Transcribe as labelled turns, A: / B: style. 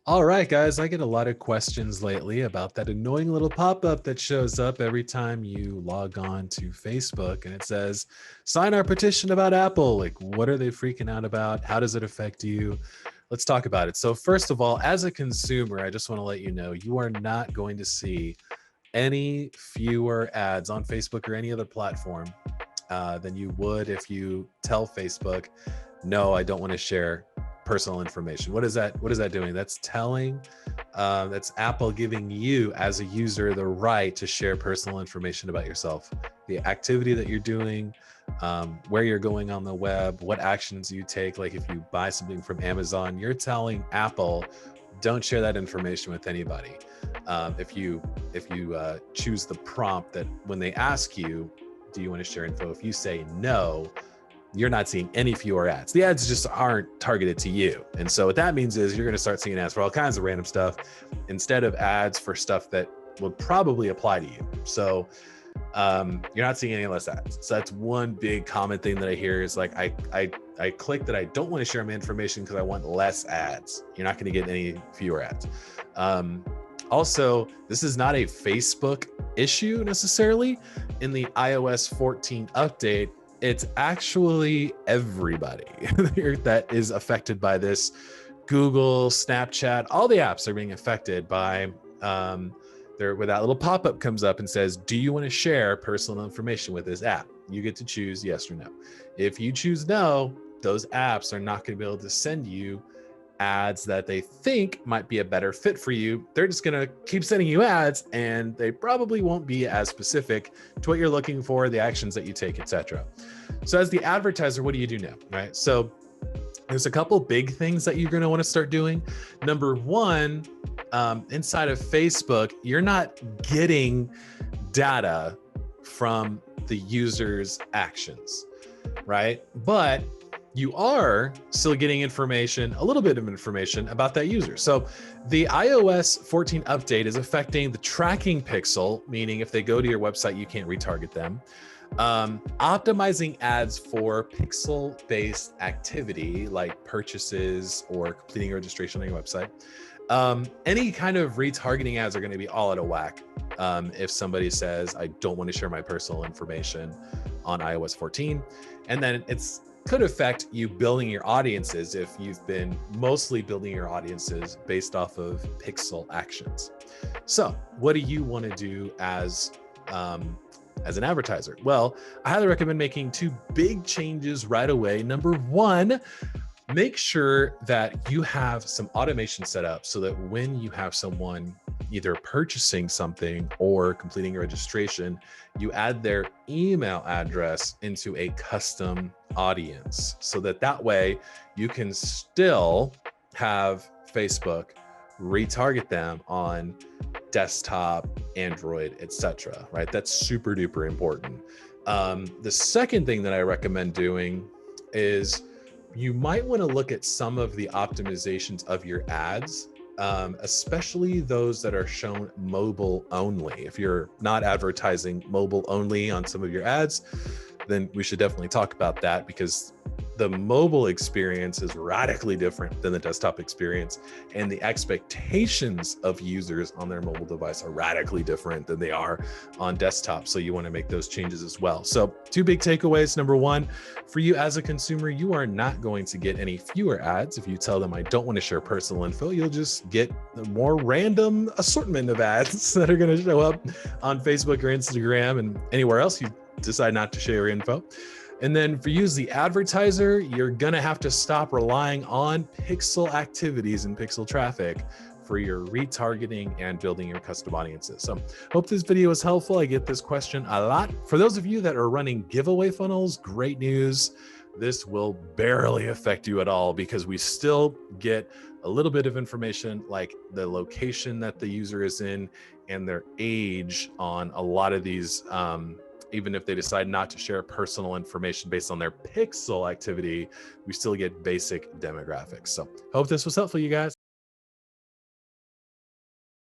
A: All right, guys, I get a lot of questions lately about that annoying little pop up that shows up every time you log on to Facebook and it says, sign our petition about Apple. Like, what are they freaking out about? How does it affect you? Let's talk about it. So, first of all, as a consumer, I just want to let you know you are not going to see any fewer ads on Facebook or any other platform than you would if you tell Facebook, no, I don't want to share personal information. What is that doing? That's telling, that's Apple giving you as a user the right to share personal information about yourself, the activity that you're doing, where you're going on the web, what actions you take. Like if you buy something from Amazon, you're telling Apple, don't share that information with anybody. If you choose the prompt that when they ask you, do you want to share info? If you say no, you're not seeing any fewer ads. The ads just aren't targeted to you. And so what that means is you're going to start seeing ads for all kinds of random stuff instead of ads for stuff that would probably apply to you. So you're not seeing any less ads. So that's one big common thing that I hear is like, I click that I don't want to share my information because I want less ads. You're not going to get any fewer ads. Also, this is not a Facebook issue necessarily. In the iOS 14 update, it's actually everybody that is affected by this. Google, Snapchat, all the apps are being affected by where that little pop-up comes up and says, do you want to share personal information with this app? You get to choose yes or no. If you choose no, those apps are not going to be able to send you ads that they think might be a better fit for you. They're just going to keep sending you ads and they probably won't be as specific to what you're looking for, the actions that you take, etc. So as the advertiser, what do you do now, right? So there's a couple big things that you're going to want to start doing. Number one, inside of Facebook, you're not getting data from the user's actions, right? But you are still getting information, a little bit of information about that user. So the iOS 14 update is affecting the tracking pixel, meaning if they go to your website, you can't retarget them. Optimizing ads for pixel-based activity like purchases or completing registration on your website. Any kind of retargeting ads are going to be all out of whack. If somebody says, I don't want to share my personal information on iOS 14, and then it's could affect you building your audiences if you've been mostly building your audiences based off of pixel actions. So what do you want to do as an advertiser? Well, I highly recommend making two big changes right away. Number one, make sure that you have some automation set up so that when you have someone either purchasing something or completing a registration, you add their email address into a custom audience so that way you can still have Facebook retarget them on desktop, Android, etc. Right? That's super duper important. The second thing that I recommend doing is you might want to look at some of the optimizations of your ads, especially those that are shown mobile only. If you're not advertising mobile only on some of your ads, then we should definitely talk about that because the mobile experience is radically different than the desktop experience, and the expectations of users on their mobile device are radically different than they are on desktop. So you want to make those changes as well. So two big takeaways. Number one, for you as a consumer, you are not going to get any fewer ads. If you tell them I don't want to share personal info, you'll just get a more random assortment of ads that are going to show up on Facebook or Instagram and anywhere else you decide not to share your info. And then for you as the advertiser, you're going to have to stop relying on pixel activities and pixel traffic for your retargeting and building your custom audiences. So hope this video was helpful. I get this question a lot. For those of you that are running giveaway funnels, great news. This will barely affect you at all because we still get a little bit of information like the location that the user is in and their age on a lot of these even if they decide not to share personal information based on their pixel activity, we still get basic demographics. So hope this was helpful, you guys.